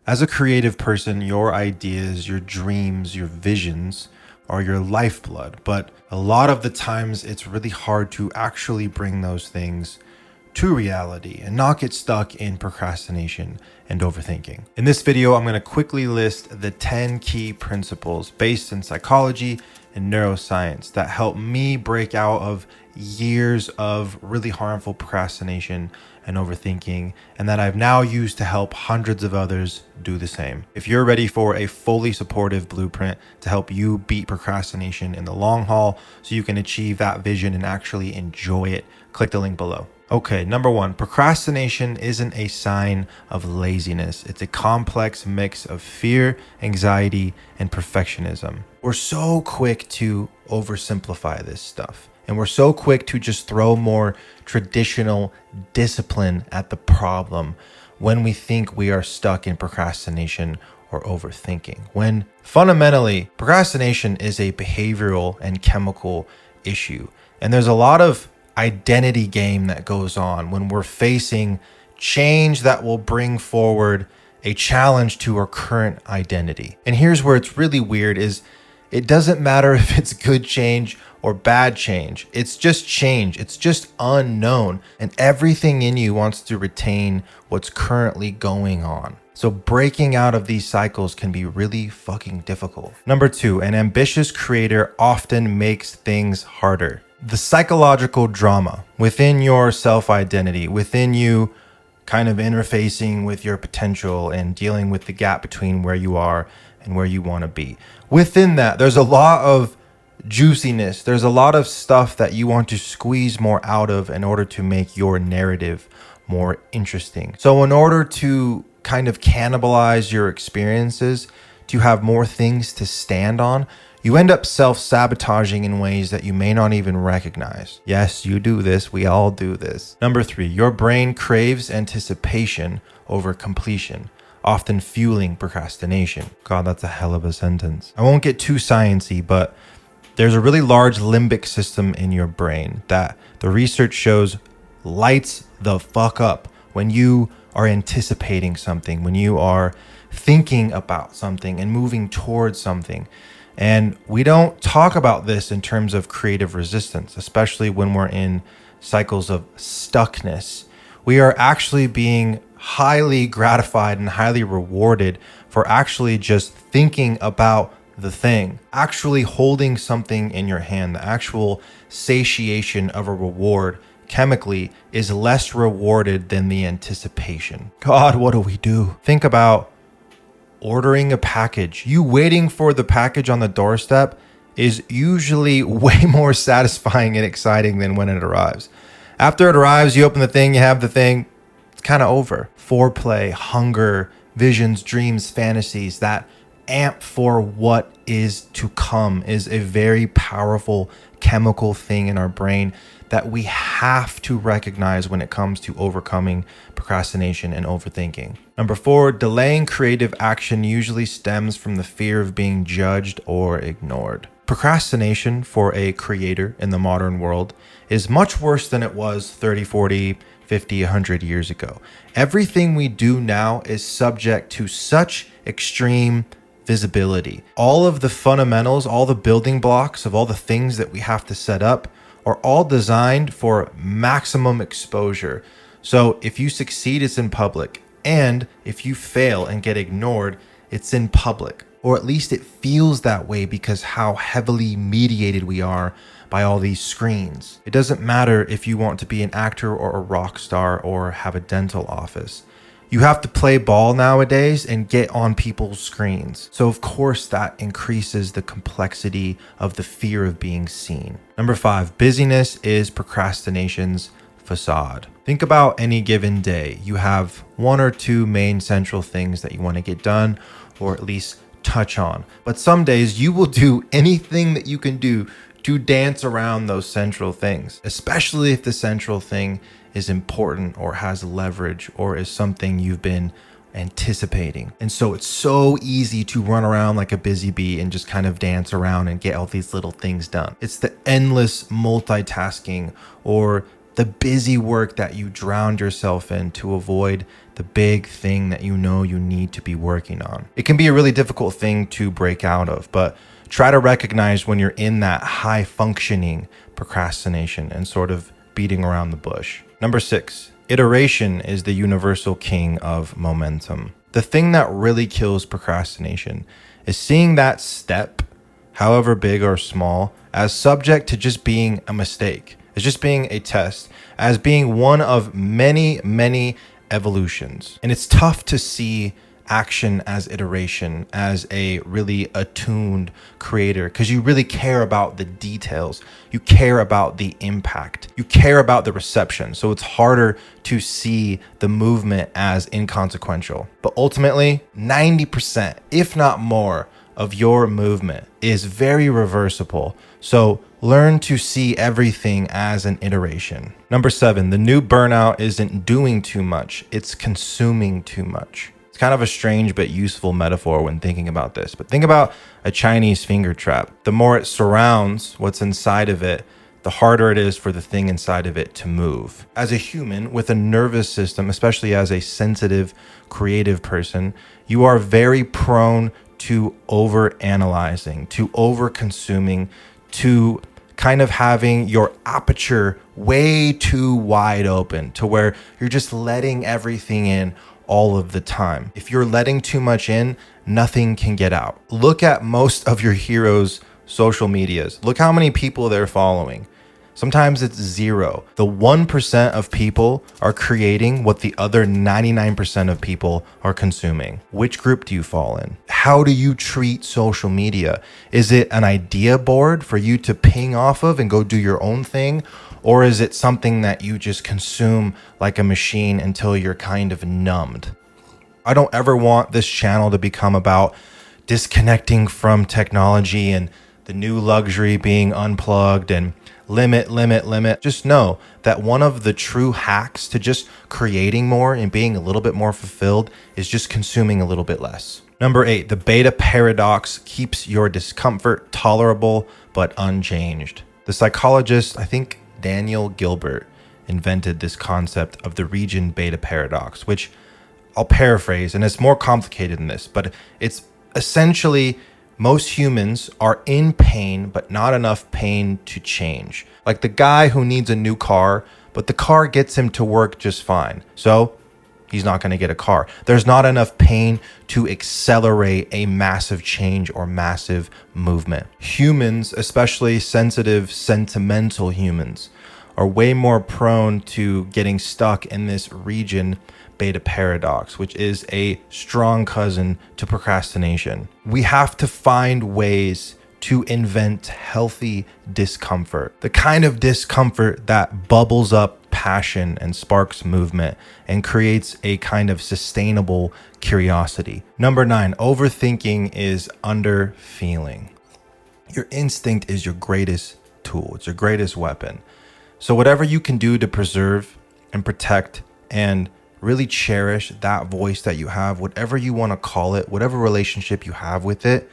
As a creative person, your ideas, your dreams, your visions are your lifeblood. But a lot of the times it's really hard to actually bring those things to reality and not get stuck in procrastination and overthinking. In this video, I'm going to quickly list the 10 key principles based in psychology and neuroscience that help me break out of years of really harmful procrastination and overthinking, and that I've now used to help hundreds of others do the same. If you're ready for a fully supportive blueprint to help you beat procrastination in the long haul so you can achieve that vision and actually enjoy it, click the link below. Okay, number one, procrastination isn't a sign of laziness. It's a complex mix of fear, anxiety, and perfectionism. We're so quick to oversimplify this stuff. And we're so quick to just throw more traditional discipline at the problem when we think we are stuck in procrastination or overthinking. When fundamentally, procrastination is a behavioral and chemical issue. And there's a lot of identity game that goes on when we're facing change that will bring forward a challenge to our current identity. And here's where it's really weird is it doesn't matter if it's good change or bad change. It's just change. It's just unknown. And everything in you wants to retain what's currently going on. So breaking out of these cycles can be really fucking difficult. Number two, an ambitious creator often makes things harder. The psychological drama within your self-identity, within you kind of interfacing with your potential and dealing with the gap between where you are and where you want to be. Within that, there's a lot of juiciness. There's a lot of stuff that you want to squeeze more out of in order to make your narrative more interesting. So in order to kind of cannibalize your experiences, to have more things to stand on, you end up self-sabotaging in ways that you may not even recognize. Yes, you do this. We all do this. Number three, your brain craves anticipation over completion, often fueling procrastination. God, that's a hell of a sentence. I won't get too sciencey, but there's a really large limbic system in your brain that the research shows lights the fuck up when you are anticipating something, when you are thinking about something and moving towards something. And we don't talk about this in terms of creative resistance, especially when we're in cycles of stuckness. We are actually being highly gratified and highly rewarded for actually just thinking about the thing, actually holding something in your hand. The actual satiation of a reward chemically is less rewarded than the anticipation. God, what do we do? Think about ordering a package. You waiting for the package on the doorstep is usually way more satisfying and exciting than when it arrives. After it arrives, you open the thing, you have the thing, it's kind of over. Foreplay, hunger, visions, dreams, fantasies, that amp for what is to come is a very powerful chemical thing in our brain that we have to recognize when it comes to overcoming procrastination and overthinking. Number four, delaying creative action usually stems from the fear of being judged or ignored. Procrastination for a creator in the modern world is much worse than it was 30, 40, 50, 100 years ago. Everything we do now is subject to such extreme visibility. All of the fundamentals, all the building blocks of all the things that we have to set up are all designed for maximum exposure. So if you succeed, it's in public. And if you fail and get ignored, it's in public. Or at least it feels that way because how heavily mediated we are by all these screens. It doesn't matter if you want to be an actor or a rock star or have a dental office. You have to play ball nowadays and get on people's screens. So of course that increases the complexity of the fear of being seen. Number five, busyness is procrastination's facade. Think about any given day. You have one or two main central things that you want to get done or at least touch on. But some days you will do anything that you can do to dance around those central things, especially if the central thing is important or has leverage or is something you've been anticipating. And so it's so easy to run around like a busy bee and just kind of dance around and get all these little things done. It's the endless multitasking or the busy work that you drowned yourself in to avoid the big thing that you know you need to be working on. It can be a really difficult thing to break out of, but try to recognize when you're in that high functioning procrastination and sort of beating around the bush. Number 6, iteration is the universal king of momentum. The thing that really kills procrastination is seeing that step, however big or small, as subject to just being a mistake, as just being a test, as being one of many, many evolutions. And it's tough to see action as iteration, as a really attuned creator, because you really care about the details. You care about the impact. You care about the reception. So it's harder to see the movement as inconsequential. But ultimately, 90%, if not more, of your movement is very reversible. So learn to see everything as an iteration. Number 7, the new burnout isn't doing too much, it's consuming too much. It's kind of a strange but useful metaphor when thinking about this. But think about a Chinese finger trap. The more it surrounds what's inside of it, the harder it is for the thing inside of it to move. As a human with a nervous system, especially as a sensitive, creative person, you are very prone to over-analyzing, to over-consuming, to kind of having your aperture way too wide open to where you're just letting everything in all of the time. If you're letting too much in, nothing can get out. Look at most of your heroes' social medias. Look how many people they're following. Sometimes it's 0. The 1% of people are creating what the other 99% of people are consuming. Which group do you fall in? How do you treat social media? Is it an idea board for you to ping off of and go do your own thing? Or is it something that you just consume like a machine until you're kind of numbed? I don't ever want this channel to become about disconnecting from technology and the new luxury being unplugged and limit. Just know that one of the true hacks to just creating more and being a little bit more fulfilled is just consuming a little bit less. Number 8, the beta paradox keeps your discomfort tolerable but unchanged. The psychologist, I think Daniel Gilbert, invented this concept of the region beta paradox, which I'll paraphrase, and it's more complicated than this, but it's essentially most humans are in pain, but not enough pain to change. Like the guy who needs a new car, but the car gets him to work just fine. So he's not going to get a car. There's not enough pain to accelerate a massive change or massive movement. Humans, especially sensitive, sentimental humans, are way more prone to getting stuck in this region beta paradox, which is a strong cousin to procrastination. We have to find ways to invent healthy discomfort, the kind of discomfort that bubbles up passion and sparks movement and creates a kind of sustainable curiosity. Number 9, overthinking is under feeling. Your instinct is your greatest tool. It's your greatest weapon. So whatever you can do to preserve and protect and really cherish that voice that you have, whatever you want to call it, whatever relationship you have with it,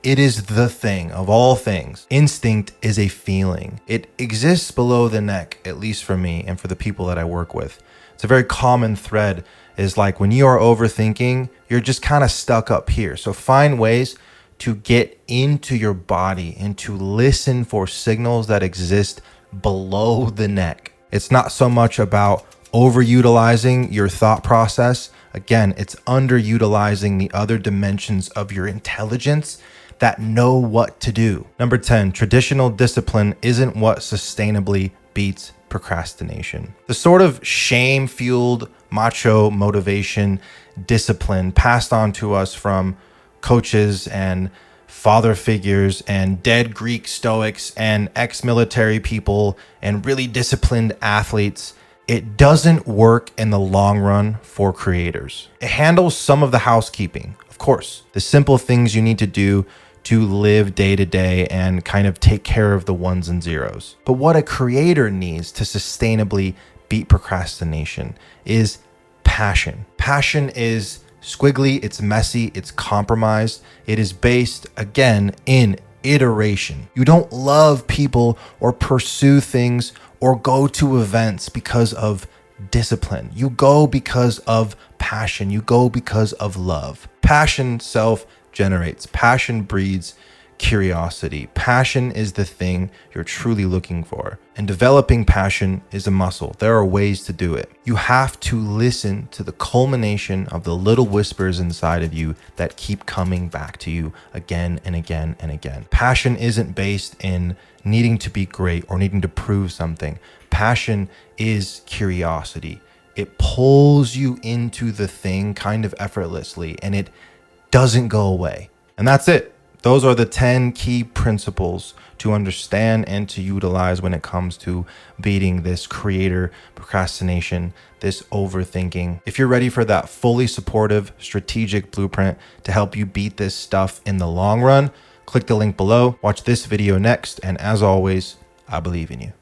it is the thing of all things. Instinct is a feeling. It exists below the neck, at least for me and for the people that I work with. It's a very common thread, is like when you are overthinking, you're just kind of stuck up here. So find ways to get into your body and to listen for signals that exist below the neck. It's not so much about overutilizing your thought process. Again, it's underutilizing the other dimensions of your intelligence that know what to do. Number 10, traditional discipline isn't what sustainably beats procrastination. The sort of shame-fueled macho motivation discipline passed on to us from coaches and father figures and dead Greek stoics and ex-military people and really disciplined athletes, it doesn't work in the long run for creators. It handles some of the housekeeping, of course, the simple things you need to do to live day to day and kind of take care of the ones and zeros. But what a creator needs to sustainably beat procrastination is passion. Passion is squiggly, it's messy, it's compromised. It is based, again, in iteration. You don't love people or pursue things or go to events because of discipline. You go because of passion. You go because of love. Passion self-generates. Passion breeds curiosity. Passion is the thing you're truly looking for. And developing passion is a muscle. There are ways to do it. You have to listen to the culmination of the little whispers inside of you that keep coming back to you again and again and again. Passion isn't based in needing to be great or needing to prove something. Passion is curiosity. It pulls you into the thing kind of effortlessly, and it doesn't go away. And that's it. Those are the 10 key principles to understand and to utilize when it comes to beating this creator procrastination, this overthinking. If you're ready for that fully supportive, strategic blueprint to help you beat this stuff in the long run, click the link below, watch this video next, and as always, I believe in you.